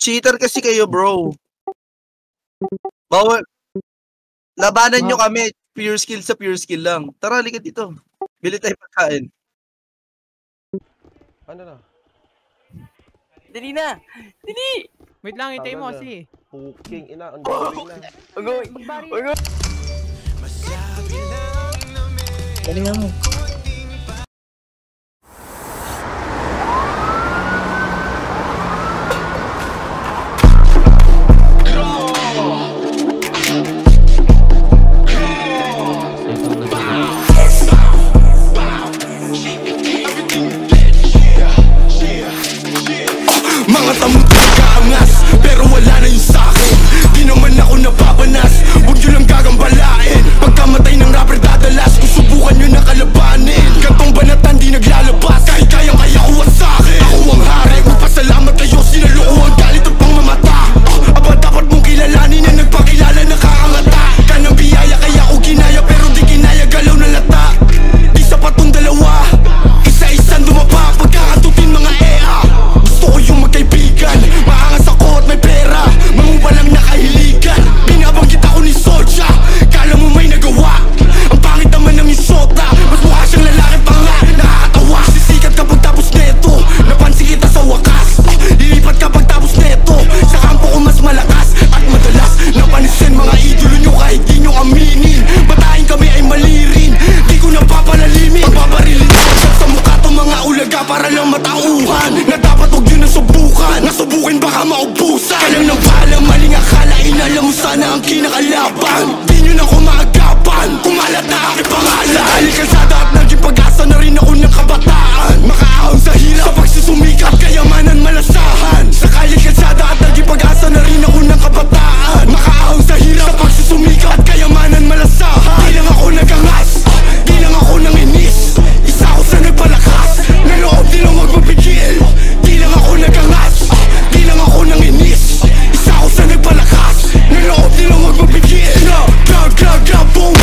Cheater kasi kayo, bro. Bawal. Labanan nyo kami. Pure skill sa pure skill lang. Tara, halika dito. Bili tayo pagkain. Ano na? Dali na! Dali! Wait lang, itay mo kasi. Puking ina, ang galing na. Mag-bari. Galingan mo. Mga tamong tagaangas, pero wala na yung sa'kin. Di naman ako napapanas, huwag nyo lang gagambalain. Pagkamatay ng rapper dadalas, kung subukan nyo na kalabanin. Gantong banatan di naglalabas, kahit kayang kaya ko ang sa'kin. Ako ang hari, magpasalamat kayo, sinaloko ang galit at pangmamata. Aba dapat mong kilalanin na nagpakilala nakakangata. Kanang biyaya kaya ko ginaya, pero di kinaya galaw na lata. Di sapat tong dalawa, isa-isang dumapa. Pagkakatutin mga EA, gusto ko yung magkaibigan. Maangas ako at may pera, mangubalang nakahiligan. Binabanggit ako ni Soja, kala mo may nagawa. Ang pangit naman ng isota, mas mukha siyang lalaki pa nga, nakakatawa. Sisikat kapag tapos neto, napansin kita sa wakas. Lilipat kapag tapos neto, sa kampo ko mas malakas. At madalas, napansin mga idolo nyo kahit di nyo aminin. Batahin kami ay mali rin, di ko napapalalimin. Pagbabarilin ko sa mukha to mga ulaga para lang matauhan. Na dapat huwag nyo nasubukan, nasubukin baka maubusan. Kalang nang bahala, maling akala, inalam mo sana ang kinakalaban. Di nyo na kumagapan, kumalat na aking pangalan. Sa kaling kalsada at naging pag-asa na rin ako ng kabataan. Makaahon sa hirap, sa pagsusumikap, kayamanan malasahan. Sa kaling kalsada at naging pag-asa na rin ako ng kabataan. Makaahon sa hirap, sa pagsusumikap, at kayamanan malasahan. Di lang ako nagangas, di lang ako nanginis. Isa ako sa nagpalakas, na loob di lang magpapigil. Di lang ako nagangas, di lang ako nanginis. Isa ako sa nagpalakas, na loob di lang magpapigil. Boom.